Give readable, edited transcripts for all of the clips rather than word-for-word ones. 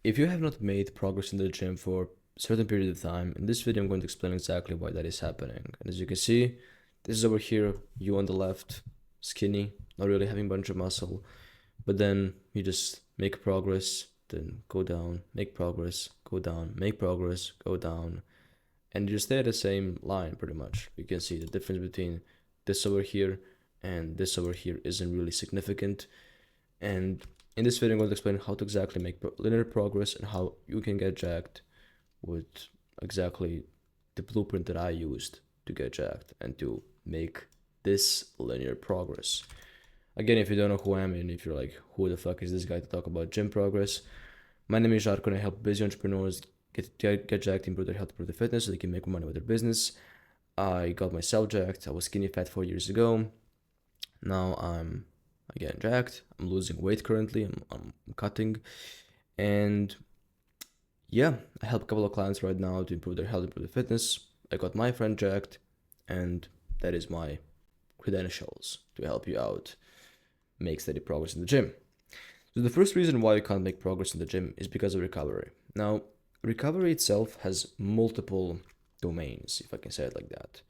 If you have not made progress in the gym for a certain period of time, in this video I'm going to explain exactly why that is happening. And as you can see, this is over here, you on the left, skinny, not really having a bunch of muscle, but then you just make progress, then go down, make progress, go down, make progress, go down, and you stay at the same line pretty much. You can see the difference between this over here and this over here isn't really significant. And in this video, I'm going to explain how to exactly make linear progress and how you can get jacked with exactly the blueprint that I used to get jacked and to make this linear progress. Again, if you don't know who I am and if you're like, who the fuck is this guy to talk about gym progress? My name is Jarko and I help busy entrepreneurs get jacked, improve their health, improve their fitness so they can make money with their business. I got myself jacked. I was skinny fat 4 years ago. Now I'm again jacked. I'm losing weight currently. I'm cutting. And yeah, I help a couple of clients right now to improve their health, improve their fitness. I got my friend jacked, and that is my credentials to help you out make steady progress in the gym. So the first reason why you can't make progress in the gym is because of recovery. Now, recovery itself has multiple domains, if I can say it like that.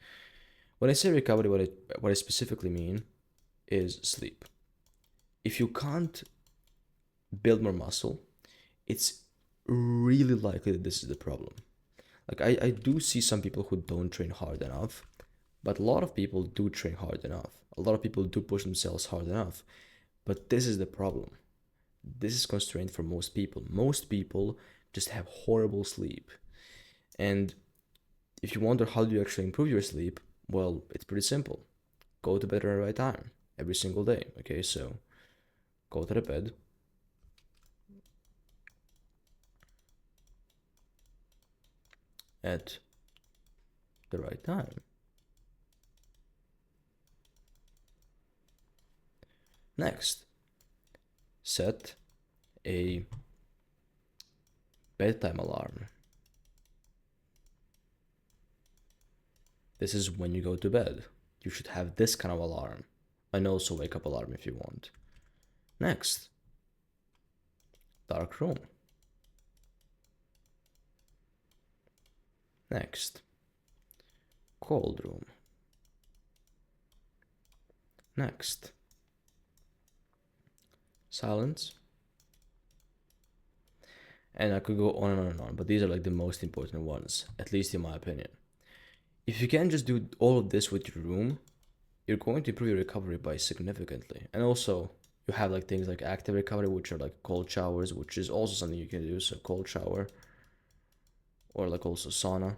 When I say recovery, what I specifically mean is sleep. If you can't build more muscle, it's really likely that this is the problem. Like I do see some people who don't train hard enough, but a lot of people do train hard enough. A lot of people do push themselves hard enough. But this is the problem. This is constraint for most people. Most people just have horrible sleep. And if you wonder how do you actually improve your sleep, well, it's pretty simple. Go to bed at the right time every single day. Okay, so go to the bed. At the right time. Next, set a bedtime alarm. This is when you go to bed. You should have this kind of alarm, and also wake up alarm if you want. Next, dark room. Next, cold room. Next, silence. And I could go on and on and on, but these are like the most important ones, at least in my opinion. If you can just do all of this with your room, you're going to improve your recovery by significantly. And also, you have like things like active recovery, which are like cold showers, which is also something you can do. So cold shower, or like also sauna,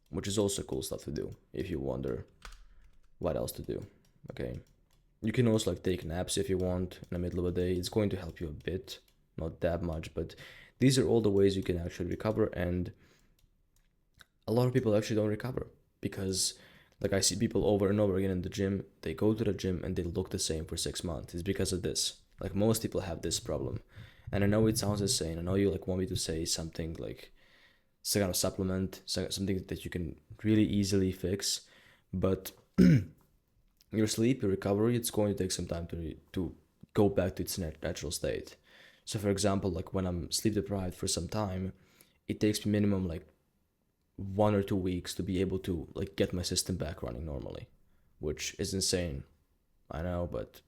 which is also cool stuff to do if you wonder what else to do. Okay, you can also like take naps if you want in the middle of the day. It's going to help you a bit, not that much, but these are all the ways you can actually recover. And a lot of people actually don't recover because like I see people over and over again in the gym, they go to the gym and they look the same for 6 months. It's because of this. Like most people have this problem. And I know it sounds insane. I know you like want me to say something like some kind of supplement, something that you can really easily fix, but your sleep, your recovery, it's going to take some time to go back to its natural state. So for example, like when I'm sleep deprived for some time, it takes me minimum like 1 or 2 weeks to be able to like get my system back running normally, which is insane. I know, but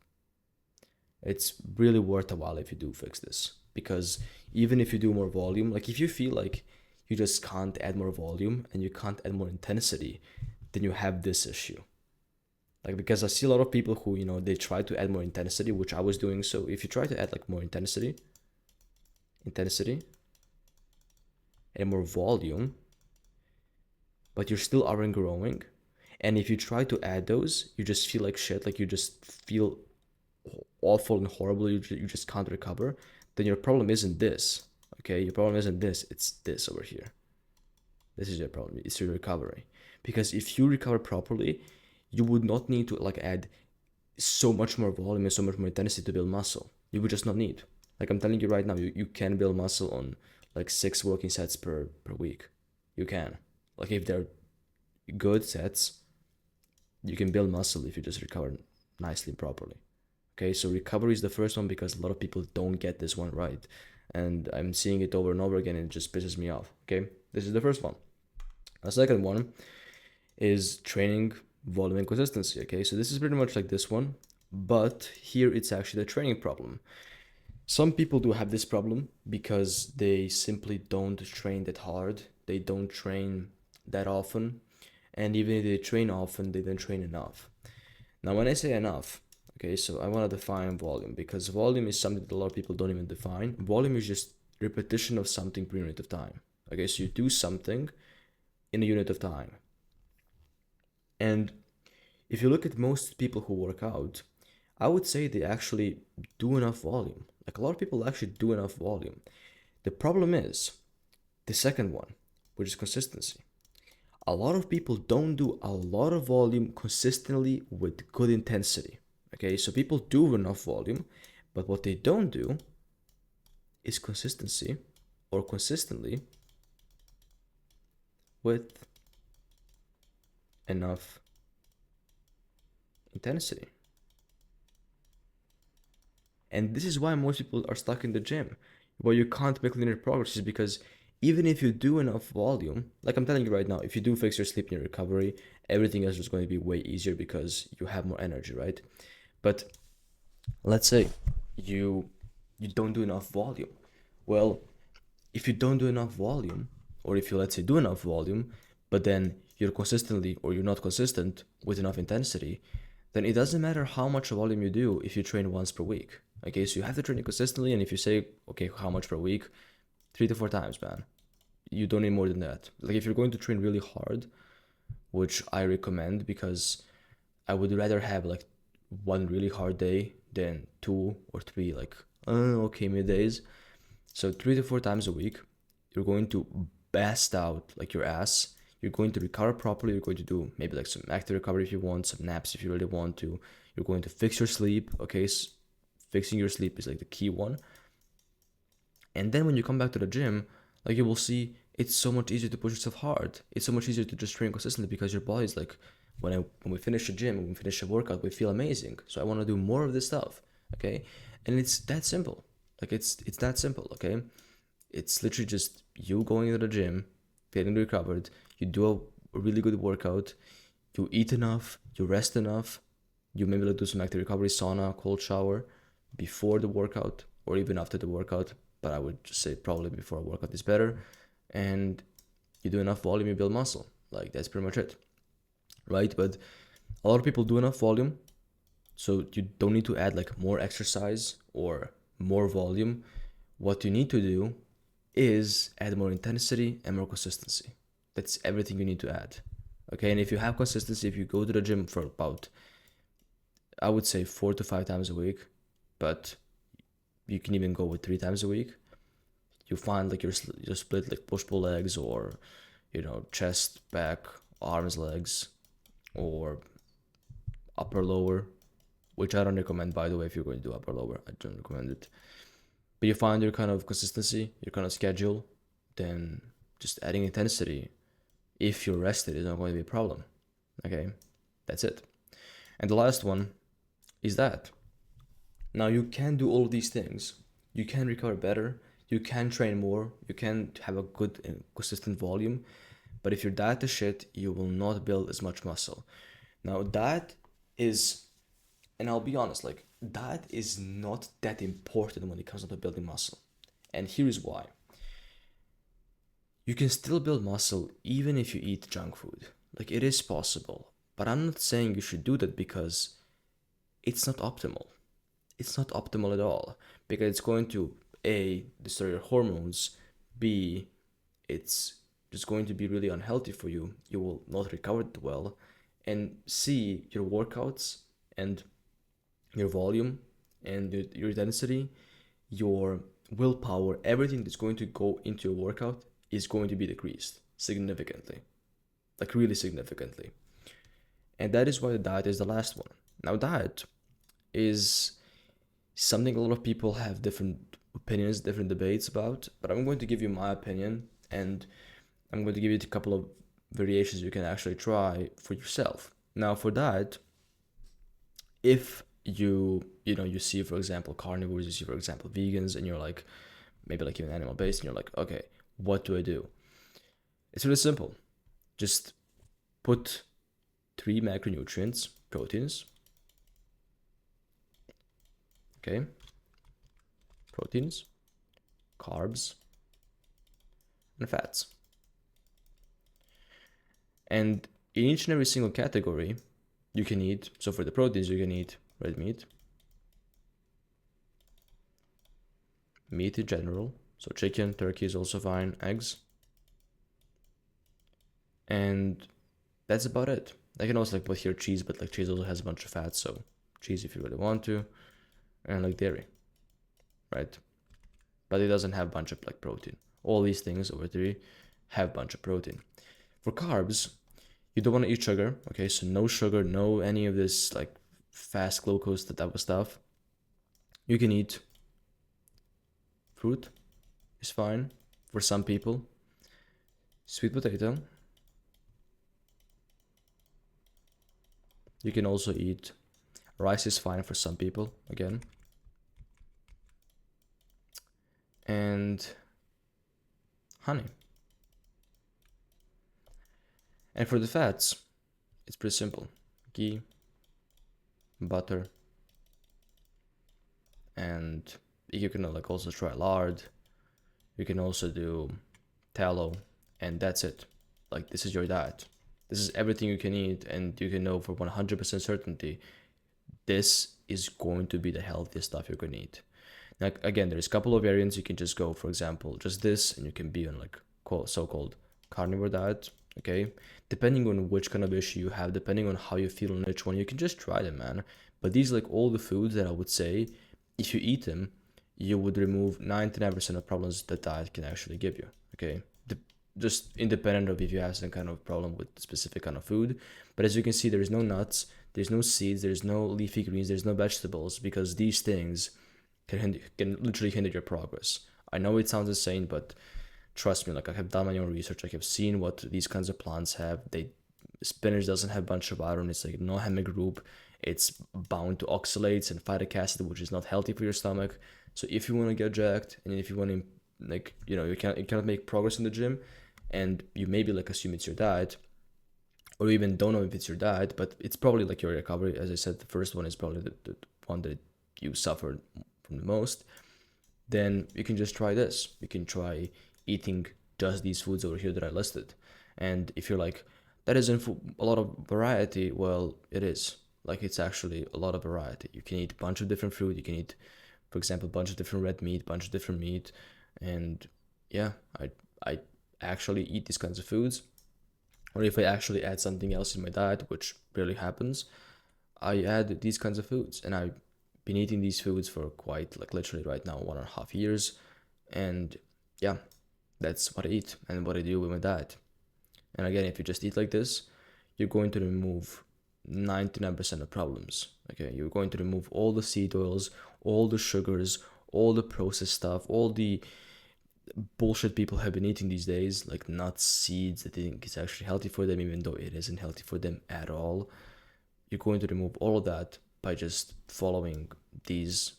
it's really worth a while if you do fix this. Because even if you do more volume, like if you feel like you just can't add more volume and you can't add more intensity, then you have this issue. Like because I see a lot of people who, they try to add more intensity, which I was doing. So if you try to add like more intensity and more volume, but you still aren't growing, and if you try to add those, you just feel like shit, like you just feel awful and horrible, you just can't recover, then your problem isn't this, okay? Your problem isn't this, it's this over here. This is your problem, it's your recovery. Because if you recover properly, you would not need to like add so much more volume and so much more intensity to build muscle. You would just not need. Like I'm telling you right now, you can build muscle on like 6 working sets per week. You can. Like if they're good sets, you can build muscle if you just recover nicely and properly. Okay, so recovery is the first one because a lot of people don't get this one right. and I'm seeing it over and over again, and it just pisses me off. Okay, this is the first one. The second one is training volume and consistency. Okay, so this is pretty much like this one, but here it's actually the training problem. Some people do have this problem because they simply don't train that hard. They don't train that often. And even if they train often, they don't train enough. Now, when I say enough, okay, so I want to define volume, because volume is something that a lot of people don't even define. Volume is just repetition of something per unit of time. Okay, so you do something in a unit of time. And if you look at most people who work out, I would say they actually do enough volume. Like, a lot of people actually do enough volume. The problem is the second one, which is consistency. A lot of people don't do a lot of volume consistently with good intensity. Okay, so people do enough volume, but what they don't do is consistency or consistently with enough intensity. And this is why most people are stuck in the gym, where you can't make linear progress, is because even if you do enough volume, like I'm telling you right now, if you do fix your sleep and your recovery, everything else is going to be way easier because you have more energy, right? But let's say you don't do enough volume. Well, if you don't do enough volume, or if you, let's say, do enough volume, but then you're consistently or you're not consistent with enough intensity, then it doesn't matter how much volume you do if you train once per week. Okay, so you have to train it consistently, and if you say, okay, how much per week? 3 to 4 times, man. You don't need more than that. Like, if you're going to train really hard, which I recommend, because I would rather have like one really hard day than 2 or 3 like okay middays. So 3 to 4 times a week, you're going to bust out like your ass. You're going to recover properly. You're going to do maybe like some active recovery if you want, some naps if you really want to. You're going to fix your sleep. Okay, fixing your sleep is like the key one. And then when you come back to the gym, like, you will see it's so much easier to push yourself hard. It's so much easier to just train consistently because your body's like, when we finish the gym, when we finish a workout, we feel amazing. So I want to do more of this stuff. Okay, and it's that simple. Like, it's that simple. Okay, it's literally just you going to the gym, getting recovered. You do a really good workout. You eat enough. You rest enough. You maybe like do some active recovery, sauna, cold shower before the workout or even after the workout. But I would just say probably before a workout is better. And you do enough volume, you build muscle. Like, that's pretty much it, right? But a lot of people do enough volume, so you don't need to add like more exercise or more volume. What you need to do is add more intensity and more consistency. That's everything you need to add. Okay, and if you have consistency, if you go to the gym for about, I would say 4 to 5 times a week, but you can even go with 3 times a week. You find like your split like push pull legs, or chest, back, arms, legs, or upper lower, which I don't recommend, by the way. If you're going to do upper lower, I don't recommend it. But you find your kind of consistency, your kind of schedule, then just adding intensity, if you're rested, is not going to be a problem. Okay, that's it. And the last one is that now you can do all of these things. You can recover better. You can train more. You can have a good and consistent volume. But if your diet is shit, you will not build as much muscle. Now, diet is, and I'll be honest, like, diet is not that important when it comes to building muscle. And here is why. You can still build muscle even if you eat junk food. Like, it is possible. But I'm not saying you should do that, because it's not optimal. It's not optimal at all, because it's going to A, destroy your hormones, B, it's just going to be really unhealthy for you. You will not recover it well. And C, your workouts and your volume and your density, your willpower, everything that's going to go into your workout is going to be decreased significantly, like really significantly. And that is why the diet is the last one. Now, diet is something a lot of people have different opinions, different debates about, but I'm going to give you my opinion, and I'm going to give you a couple of variations you can actually try for yourself. Now, for that, if you see, for example, carnivores, you see, for example, vegans, and you're like, maybe like even animal based, and you're like, okay, what do I do? It's really simple. Just put 3 macronutrients, proteins, okay, proteins, carbs, and fats. And in each and every single category, you can eat, so for the proteins, you can eat red meat, meat in general, so chicken, turkey is also fine, eggs, and that's about it. I can also like put here cheese, but like cheese also has a bunch of fats, so cheese if you really want to, and like dairy, right? But it doesn't have a bunch of like protein. All these things over 3 have a bunch of protein. For carbs, you don't want to eat sugar, okay? So no sugar, no any of this like fast glucose, that type of stuff. You can eat fruit, is fine for some people. Sweet potato. You can also eat rice, is fine for some people, again. And honey. And for the fats, it's pretty simple. Ghee, butter, and you can like also try lard. You can also do tallow, and that's it. Like, this is your diet. This is everything you can eat, and you can know for 100% certainty this is going to be the healthiest stuff you're going to eat. Now, again, there's a couple of variants. You can just go, for example, just this, and you can be on like so-called carnivore diet, okay? Depending on which kind of issue you have, depending on how you feel on each one, you can just try them, man. But these like all the foods that I would say, if you eat them, you would remove 99% of problems that diet can actually give you, okay? Just independent of if you have some kind of problem with specific kind of food. But as you can see, there's no nuts, there's no seeds, there's no leafy greens, there's no vegetables, because these things can literally hinder your progress. I know it sounds insane, but trust me, like I have done my own research. I have seen what these kinds of plants have. Spinach doesn't have a bunch of iron. It's like no heme group. It's bound to oxalates and phytic acid, which is not healthy for your stomach. So if you want to get jacked, and if you want to, like, you cannot make progress in the gym, and you maybe like assume it's your diet, or you even don't know if it's your diet, but it's probably like your recovery. As I said, the first one is probably the one that you suffered from the most. Then you can just try this. You can try eating just these foods over here that I listed. And if you're like, that isn't a lot of variety, well, it is. Like, it's actually a lot of variety. You can eat a bunch of different fruit. You can eat, for example, a bunch of different red meat, bunch of different meat. And yeah, I actually eat these kinds of foods. Or if I actually add something else in my diet, which rarely happens, I add these kinds of foods. And I've been eating these foods for quite, like, literally right now, 1.5 years. And yeah, that's what I eat and what I do with my diet. And again, if you just eat like this, you're going to remove 99% of problems. Okay, you're going to remove all the seed oils, all the sugars, all the processed stuff, all the bullshit people have been eating these days, like nuts, seeds that they think is actually healthy for them, even though it isn't healthy for them at all. You're going to remove all of that by just following these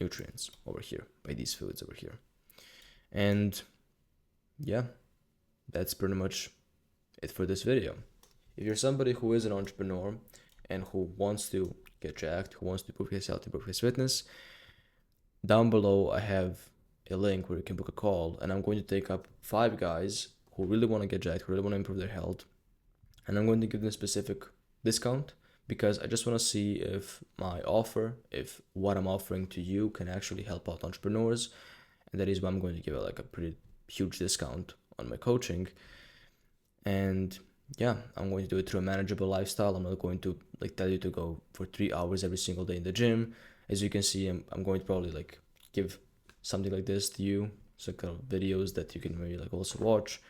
nutrients over here, by these foods over here. And yeah, that's pretty much it for this video. If you're somebody who is an entrepreneur and who wants to get jacked, who wants to improve his health, improve his fitness, down below I have a link where you can book a call, and I'm going to take up 5 guys who really want to get jacked, who really want to improve their health, and I'm going to give them a specific discount, because I just want to see if my offer, if what I'm offering to you can actually help out entrepreneurs, and that is why I'm going to give it like a pretty huge discount on my coaching. And yeah, I'm going to do it through a manageable lifestyle. I'm not going to like tell you to go for 3 hours every single day in the gym. As you can see, I'm going to probably like give something like this to you, some kind of videos that you can maybe like also watch.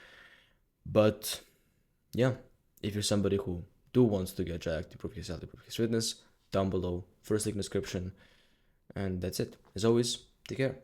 But yeah, if you're somebody who wants to get jacked, improve his health, improve his fitness, down below, first link in the description. And that's it. As always, take care.